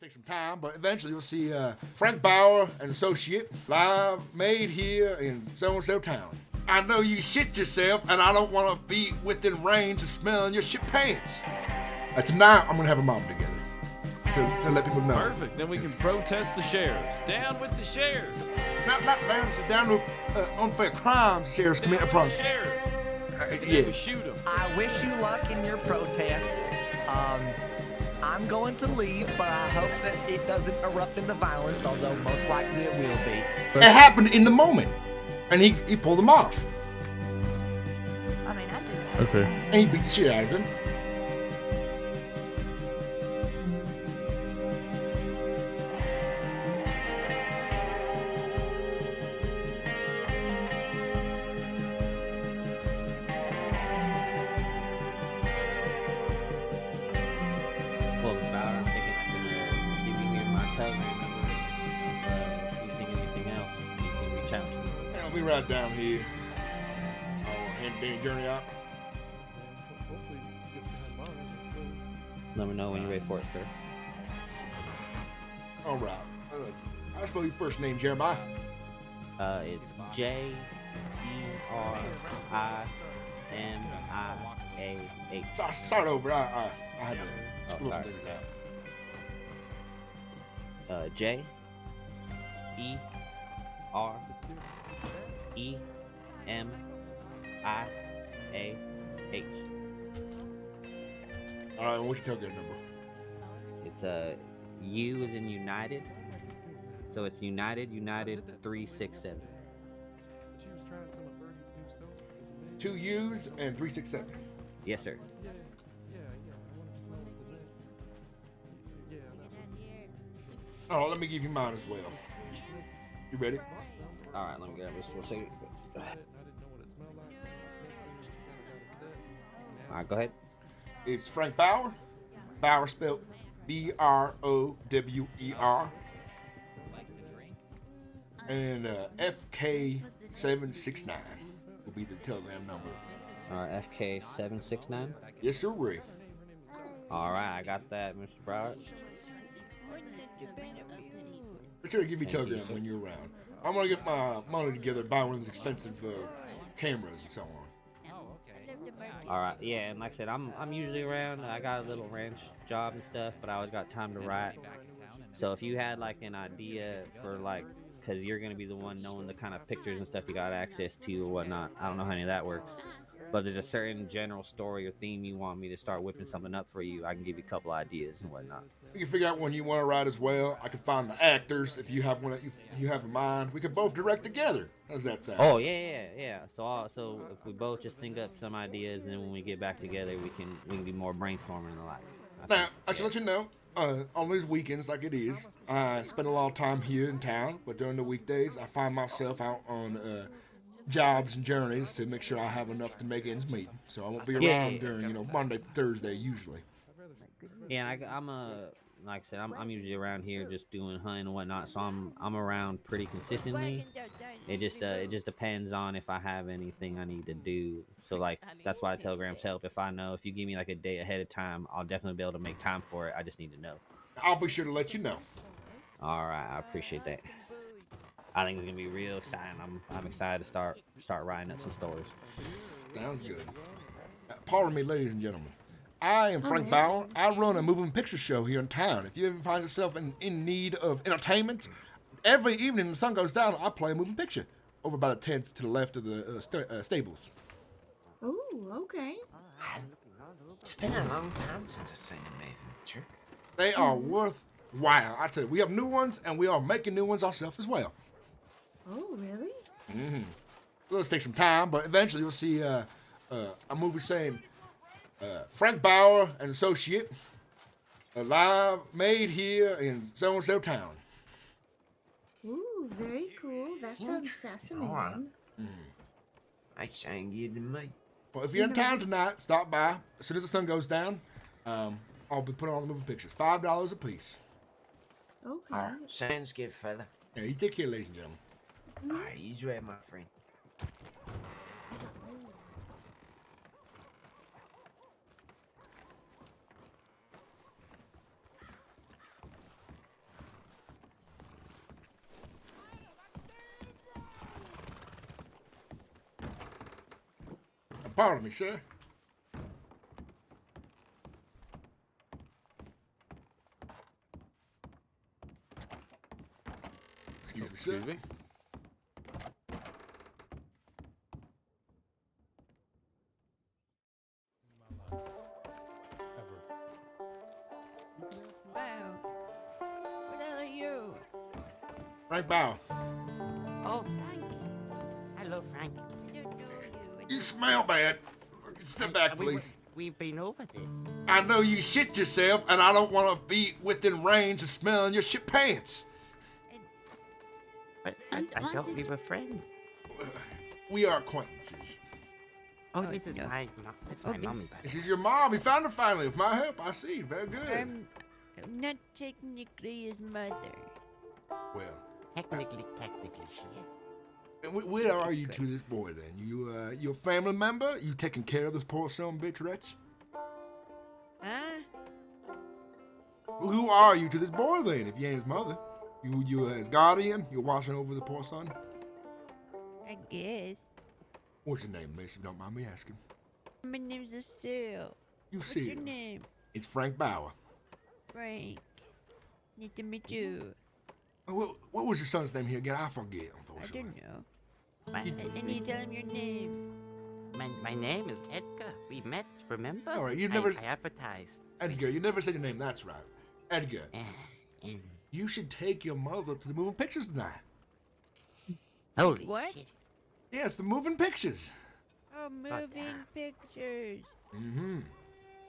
Take some time, but eventually you'll see Frank Bauer and Associate live made here in so-and-so town. I know you shit yourself, and I don't want to be within range of smelling your shit pants. Tonight, I'm going to have a model together to let people know. Perfect. Then we can protest the sheriffs. Down with the sheriffs. Not down to unfair crimes sheriffs commit upon. Sheriffs. Yeah. We shoot them. I wish you luck in your protest. I'm going to leave, but I hope that it doesn't erupt into violence, although most likely it will be. It happened in the moment, and he pulled him off. I mean, I do the same. Okay. And he beat the shit out of him. Well, Mr. Bauer, I'm thinking I can give you here my telegram number. If you think of anything else, you can reach out to me. I'll be right down here. I'll hand Danny Journey out. Hopefully you get behind mine. Let me know when you're ready for it, sir. All right. I suppose your first name, Jeremiah. It's Jerimiah. So I start over. I had to screw some sorry. things out. Jeremiah. All right, what's your telegram number? It's U is in United, so it's United 367. She was trying some of Birdie's new soap. 2 U's and 367. Yes, sir. Yeah. I wanted to smell it today. Yeah. Oh, let me give you mine as well. You ready? All right, let me grab this for a second. I didn't know what it smelled like, so I sniffed it. All right, go ahead. It's Frank Bauer. Bauer spelled Brower. And FK769 will be the telegram number. FK 769. Yes, sir, Ray. All right, I got that, Mr. Broward. Be sure to give me a Thank you, telegram sir. when you're around. I'm gonna get my money together, buy one of those expensive cameras and so on. All right, yeah, and like I said, I'm usually around. I got a little ranch job and stuff, but I always got time to write. So if you had like an idea for like, cause you're gonna be the one knowing the kind of pictures and stuff you got access to or whatnot. I don't know how any of that works, but there's a certain general story or theme you want me to start whipping something up for you. I can give you a couple ideas and whatnot. We can figure out one you want to write as well. I can find the actors if you have one that you have in mind. We could both direct together. How's that sound? Oh yeah. So if we both just think up some ideas, and then when we get back together, we can do more brainstorming and the like. Now, I should let you know, on these weekends like it is, I spend a lot of time here in town, but during the weekdays, I find myself out on jobs and journeys to make sure I have enough to make ends meet. So I won't be around during, Monday to Thursday usually. Yeah, and I'm like I said, I'm usually around here just doing hunting and whatnot, so I'm around pretty consistently. It just depends on if I have anything I need to do. So like that's why telegrams help. If you give me like a day ahead of time, I'll definitely be able to make time for it. I just need to know. I'll be sure to let you know. All right, I appreciate that. I think it's gonna be real exciting. I'm excited to start writing up some stories. Sounds good. Pardon me, ladies and gentlemen. I am Frank Bauer. I run a moving picture show here in town. If you ever find yourself in need of entertainment, every evening when the sun goes down, I play a moving picture over by the tents to the left of the stables. Ooh, okay. It's been a long time since I've seen a moving picture. They are worthwhile. I tell you, we have new ones, and we are making new ones ourselves as well. Oh, really? Mm-hmm. It'll take some time, but eventually you'll see a movie saying Frank Bauer and Associate live made here in so-and-so town. Ooh, very cool. That sounds fascinating. I sang you to me. Well, if you're in town tonight, stop by. As soon as the sun goes down, I'll be putting on the moving pictures. $5 a piece. Okay. Alright, sounds good, fella. Yeah, you take care, ladies and gentlemen. Alright, you well, my friend. Pardon me, sir. Excuse me, sir. Excuse me. Wow. What the hell are you? Frank Bauer. Oh, Frank. Hello, Frank. I don't know you. You smell bad. Step back, We- please. We've been over this. I know you shit yourself, and I don't want to be within range of smelling your shit pants. But I thought we were friends. We are acquaintances. Oh, this is no. my mommy, by the This is your mom. We found her finally with my help. I see. Very good. I'm not technically his mother. Well, Technically, she is. and where are you to this boy then? You a family member? You taking care of this poor son bitch wretch? Huh? Who are you to this boy then? If you ain't his mother, you his guardian? You're watching over the poor son. I guess. What's your name, miss? If you don't mind me asking. My name's Lucille. You What's see your him. name? It's Frank Bauer. Frank. Nice to meet you. What was your son's name here again? I forget, I unfortunately. don't know. My, I need to tell him your name. my name is Edgar. We met, remember? All right, you never- I advertised. Edgar, you never said your name. That's right. Edgar, Mm. you should take your mother to the moving pictures tonight. Holy What? shit. Yes, the moving pictures. Oh, moving pictures. Mm-hmm.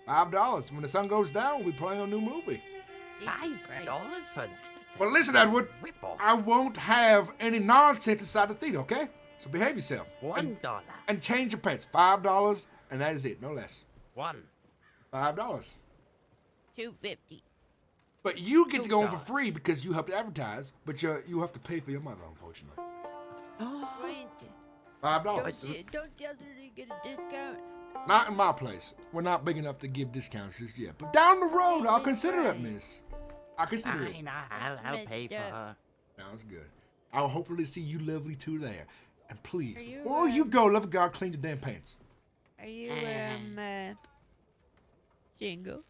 $5. When the sun goes down, we'll be playing a new movie. $5 for that? Well, listen, Edward. Rip-off. I won't have any nonsense inside the theater, okay? So behave yourself. $1. And change your pants. $5, and that is it. No less. One. $5. $2.50. But you get to go in for $2. free because you helped advertise, but you have to pay for your mother, unfortunately. Wait. $5. Don't tell her to get a discount. Not in my place. We're not big enough to give discounts just yet. But down the road, I'll consider it, miss. I'll consider it. Fine, I'll pay for her. Sounds good. I'll hopefully see you lovely too there. And please, Are you, before you go, love God, clean your damn pants. Are you single?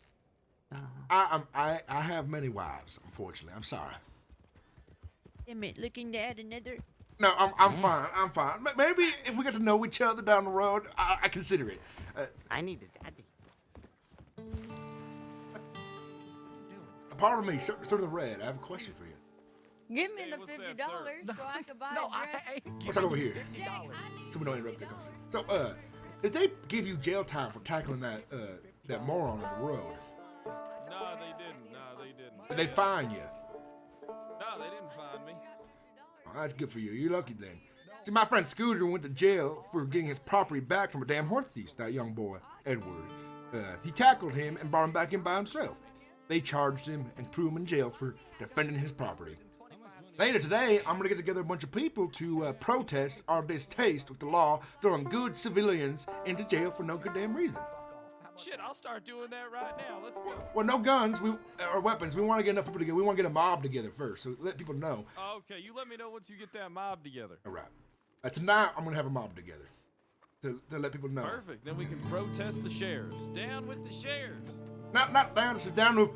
I have many wives, unfortunately. I'm sorry. Damn it, looking to add another? No, I'm fine. I'm fine. Maybe if we get to know each other down the road, I consider it. I need a daddy. Pardon me, sort of the red. I have a question for you. Give me Hey, the what's that, $50 so I could buy No, a dress. I ain't What's over here? Jake, I need So we don't interrupt the conversation. So, did they give you jail time for tackling that moron on the road? No, they didn't. No, they didn't. Did they fine you? No, they didn't find me. Oh, that's good for you. You're lucky then. See, my friend Scooter went to jail for getting his property back from a damn horse thief, that young boy, Edward. He tackled him and brought him back in by himself. They charged him and threw him in jail for defending his property. Later today, I'm gonna get together a bunch of people to protest our distaste with the law throwing good civilians into jail for no good damn reason. Shit, I'll start doing that right now. Let's go. Well, no guns or weapons. We want to get enough people together. We want to get a mob together first, so let people know. Oh, okay, you let me know once you get that mob together. All right. Tonight, I'm gonna have a mob together to let people know. Perfect. Then we can protest the sheriffs. Down with the sheriffs. Not down. It's down with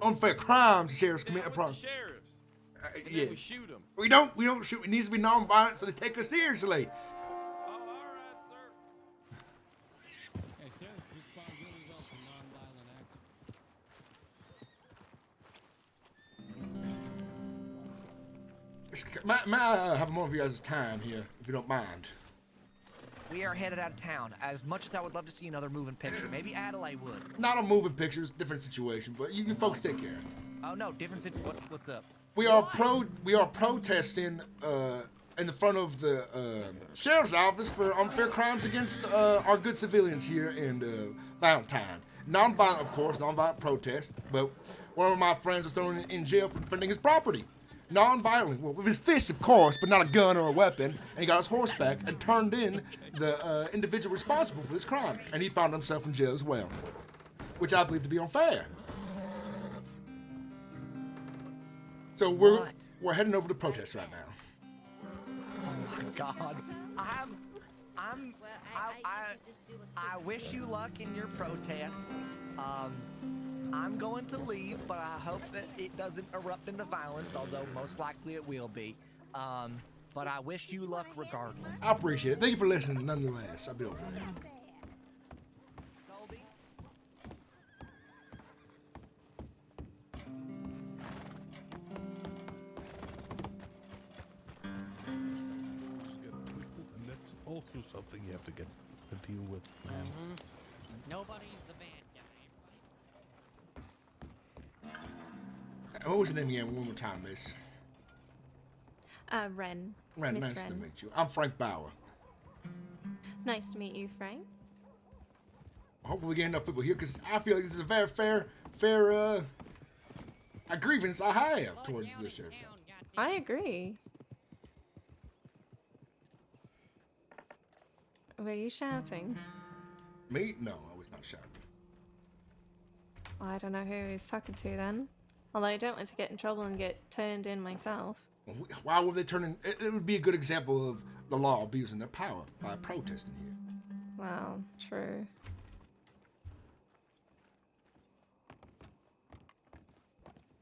unfair crimes the sheriffs commit Down upon. with the sheriffs. And Yeah. then we shoot them. We don't shoot. It needs to be non-violent, so they take us seriously. Oh, all right, sir. Hey, Sheriff, this file really well for non-violent action. May I have a moment of your guys' time here, if you don't mind? We are headed out of town. As much as I would love to see another moving picture, maybe Adelaide would. Not on moving pictures, different situation, but you folks take care. Oh no, different situation. What's up? We are protesting in the front of the sheriff's office for unfair crimes against our good civilians here in Valentine. Non-violent, of course, non-violent protest, but one of my friends was thrown in jail for defending his property. Non-violent, well, with his fist, of course, but not a gun or a weapon, and he got his horseback and turned in the individual responsible for this crime, and he found himself in jail as well, which I believe to be unfair. So we're heading over to protest right now. Oh my God, I wish you luck in your protest. I'm going to leave, but I hope that it doesn't erupt into violence, although most likely it will be. But I wish you luck regardless. I appreciate it. Thank you for listening nonetheless. I'll be over there. Goldie? And that's also something you have to get to deal with. Nobody's the bad guy. What was your name again? One more time, miss. Ren. Ren, Miss nice to Ren. meet you. I'm Frank Bauer. Nice to meet you, Frank. Hopefully we get enough people here, because I feel like this is a very fair a grievance I have towards the sheriff's town. I agree. Were you shouting? Me? No, I was not shouting. Well, I don't know who he was talking to then. Although I don't want to get in trouble and get turned in myself. Why would they turn in? It would be a good example of the law abusing their power by protesting here. Well, true.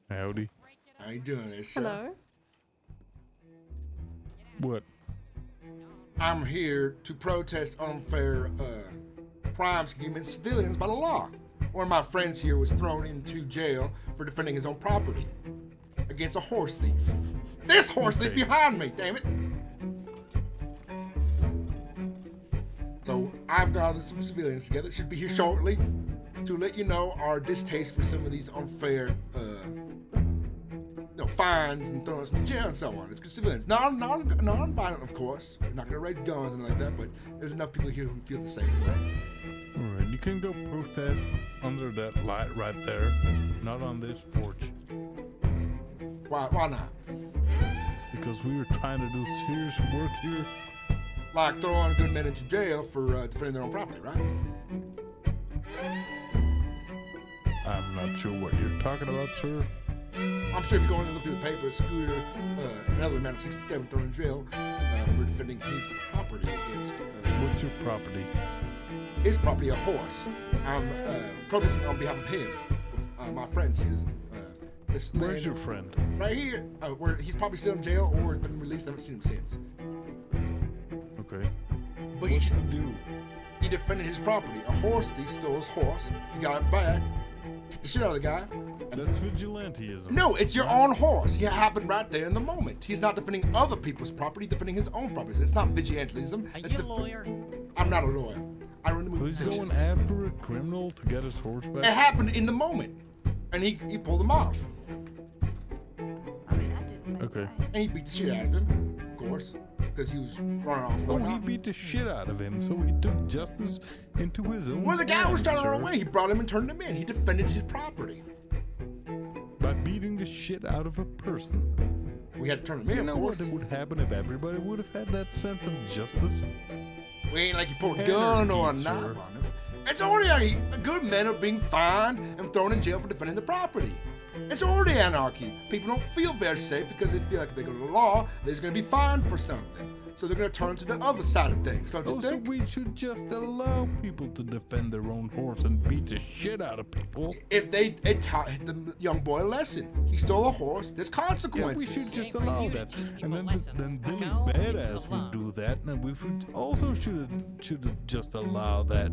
Howdy. How you doing there, sir? Hello? What? I'm here to protest unfair crimes against civilians by the law. One of my friends here was thrown into jail for defending his own property against a horse thief. This horse thief behind me, damn it! So I've gathered some civilians together, should be here shortly, to let you know our distaste for some of these unfair fines and throwing us in jail and so on. It's good civilians. Non-violent, of course. We're not gonna raise guns and like that, but there's enough people here who feel the same way. Alright, you can go protest under that light right there, not on this porch. Why not? Because we were trying to do serious work here. Like throwing good men into jail for defending their own property, right? I'm not sure what you're talking about, sir. I'm sure if you go in and look through the paper, Scooter, another man of 67 thrown in jail for defending his property against... What's your property? His property, a horse. I'm protesting on behalf of him. My friend's his. Where's your friend? Right here. Where he's probably still in jail or has been released. I haven't seen him since. Okay. But What should you do? He defended his property. A horse thief stole his horse. He got it back. Kicked the shit out of the guy. That's vigilantism. No, it's your own horse. It happened right there in the moment. He's not defending other people's property, defending his own property. It's not vigilantism. Are you a lawyer? I'm not a lawyer. I run the So movie he's going after a criminal to get his horse back? It happened in the moment. And he pulled him off. Okay. And he beat the shit out of him, of course, because he was running off and Oh, he whatnot. beat the shit out of him, so he took justice into his own Well, the guy was trying to run sir. away. He brought him and turned him in. He defended his property. By beating the shit out of a person. We had to turn him in, You of know course. what would happen if everybody would have had that sense of justice? We ain't like he pulled a gun or a Anarchy, knife sir. on him. It's already good men are being fined and thrown in jail for defending the property. It's already anarchy. People don't feel very safe because they feel like if they go to the law, they're going to be fined for something. So they're going to turn to the other side of things, don't you Oh, so think? we should just allow people to defend their own horse and beat the shit out of people. If they taught the young boy a lesson, he stole a horse. There's Yeah, we consequences. should just for you allow to that. teach And people then, lessons. then Billy No, leave it Badass would alone. do that, and we should also should just allow that.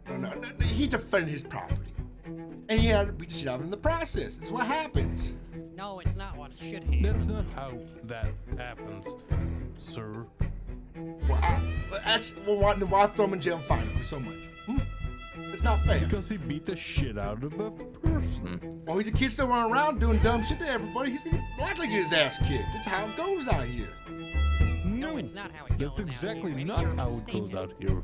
No, he defended his property. And he had to beat the shit out of him in the process. That's what happens. No, it's not what it should have. That's not how that happens, sir. Why throw him in jail and fine him for so much? It's not fair. Because he beat the shit out of a person. Well, he's a kid still running around doing dumb shit to everybody. He's likely to get his ass kicked. That's how it goes out here. No, it's not how it that's goes out exactly here, and not you're how it goes mistaken. out here.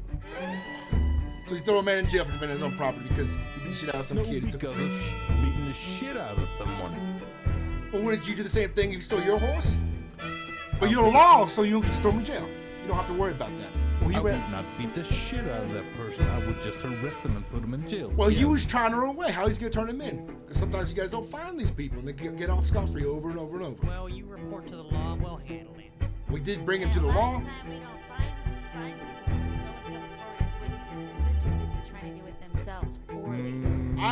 So he threw a man in jail for defending his own property because he beat the shit out of some No, kid. and took because his- of beating the shit out of someone. Well, wouldn't you do the same thing if you stole your horse? But you're the law, so you don't get thrown in jail. You don't have to worry about that. Well, he I went. would not beat the shit out of that person. I would just arrest him and put him in jail. Well, he Yes. was trying to run away. How he's gonna turn him in? Because sometimes you guys don't find these people and they get off scot-free over and over and over. Well, you report to the law, we'll handle it. We did bring him to the law. find people because no one comes forward as witnesses because they're too busy trying to do it themselves poorly.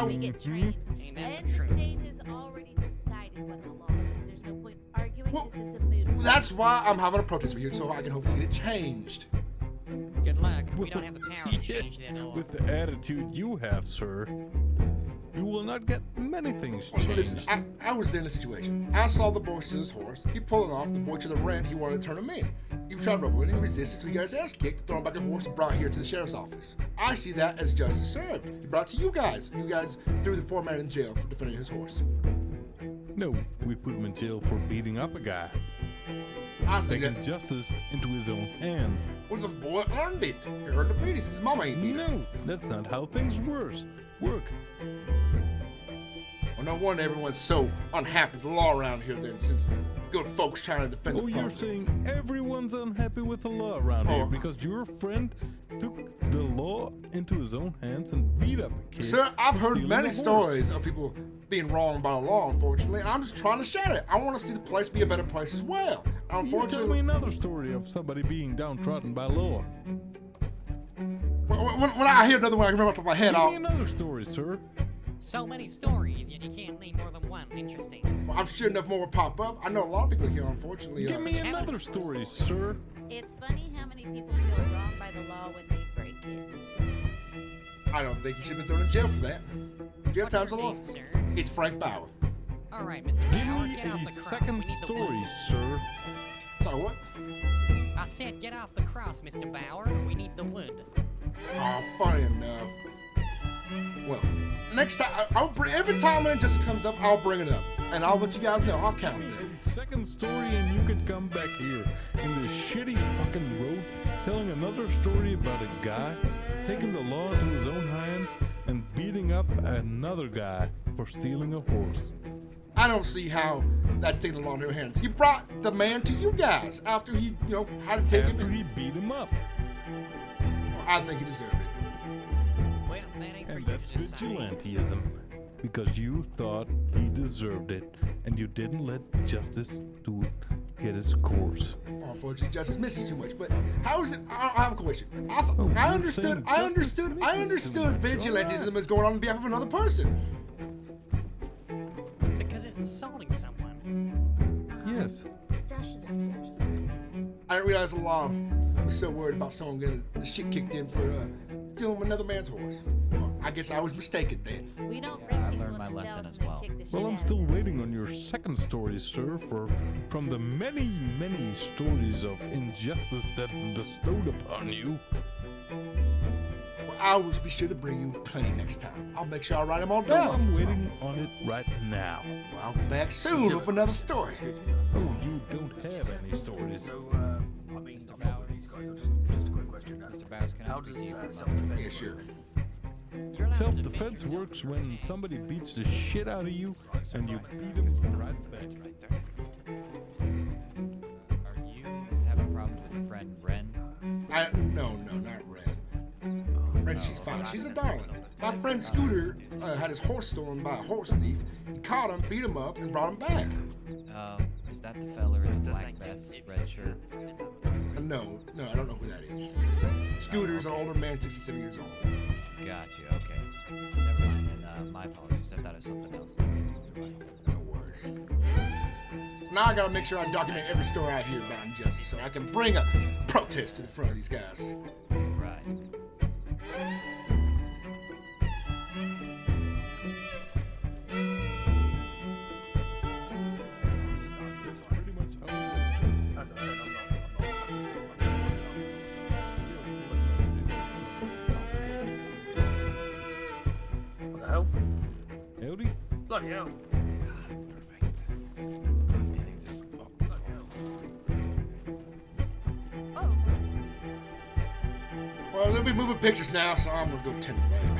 We get trained. And the state has already decided what the law is. There's no point arguing. Well, this is a moot point. That's why I'm having a protest with you, so I can hopefully get it changed. Good luck. We don't have the power to change that law. With the attitude you have, sir, you will not get many things changed. Listen, I was there in the situation. I saw the boy steal his horse. He pulled it off. The boy to the rent. He wanted to turn him in. He tried to rub with it. He resisted, so he got his ass kicked, thrown back a horse, and brought here to the sheriff's office. I see that as justice served. He brought it to you guys. You guys threw the poor man in jail for defending his horse. No, we put him in jail for beating up a guy. I think Taking that. justice into his own hands. Well, the boy earned it. He earned the beatings. His mama ain't beat him. No, that's not how things work. Well, no wonder everyone's so unhappy with the law around here then, since good folks trying to defend Oh, the you're public. saying everyone's unhappy with the law around here Oh. because your friend took the law into his own hands and beat up a kid. Sir, I've for heard stealing many a horse. stories of people being wronged by the law, unfortunately, and I'm just trying to shatter it. I want to see the place be a better place as well. You tell me Unfortunately, another story of somebody being downtrodden by law. when I hear another one I can remember off the top of my head, Give me I'll, another story, sir. So many stories, yet you can't name more than one. Interesting. I'm sure enough more will pop up. I know a lot of people here, unfortunately. Give me another story, sir. It's funny how many people feel wronged by the law when they break it. I don't think you should have been thrown in jail for that. Jail What's time's a your law. name, sir? It's Frank Bauer. All right, Mr. Give Bauer, me get off a the cross. second We need the story, wood. sir. Sorry, what? I said get off the cross, Mr. Bauer. We need the wood. Oh, funny enough. Well, next time, I'll bring, every time an injustice comes up, I'll bring it up. And I'll let you guys know. I'll count it. A second story and you could come back here in this shitty fucking road telling another story about a guy taking the law into his own hands and beating up another guy for stealing a horse. I don't see how that's taking the law into your hands. He brought the man to you guys after he, had to take After him. he beat him up. I think he deserved it. Well, that ain't for And you that's to decide. vigilantism. Because you thought he deserved it and you didn't let justice get its course. Unfortunately, justice misses too much. But how is it? I have a question. I you're understood. saying I justice understood. misses I too understood much. vigilantism is going on behalf of another person. Because it's assaulting someone. Yes. Stash it upstairs. I didn't realize the law was so worried about someone getting the shit kicked in for stealing another man's horse. Well, I guess I was mistaken then. We don't bring people learned my in the lesson cells as and then well. kick the shit Well, I'm out still of them. waiting on your second story, sir, from the many, many stories of injustice that have been bestowed upon you. Well, I will be sure to bring you plenty next time. I'll make sure I write them all Well, down. I'm waiting on it right now. Well, I'll be back soon with another story. Oh, you don't have any stories. Mr. Bowers. Just a quick question. Mr. Bowers, can I How speak does to you for a moment? self-defense Yeah, sure. You're allowed to Self-defense defend works yourself. when somebody beats the shit out of you and you beat them right back. Are you having problems with your friend Ren? No, not Red. Red, she's fine. She's a darling. My friend Scooter had his horse stolen by a horse thief. He caught him, beat him up, and brought him back. Is that the feller in the black vest, red shirt? No, I don't know who that is. Scooter's an older man, 67 years old. Got you, okay. Never mind, then my apologies. I thought it was something else. No worries. Now I gotta make sure I document every story I hear about injustice so I can bring a protest to the front of these guys. Right. That's pretty much how it works. What the hell? Howdy? Bloody hell. Oh, Well, they'll be moving pictures now, so I'm gonna go tend to that.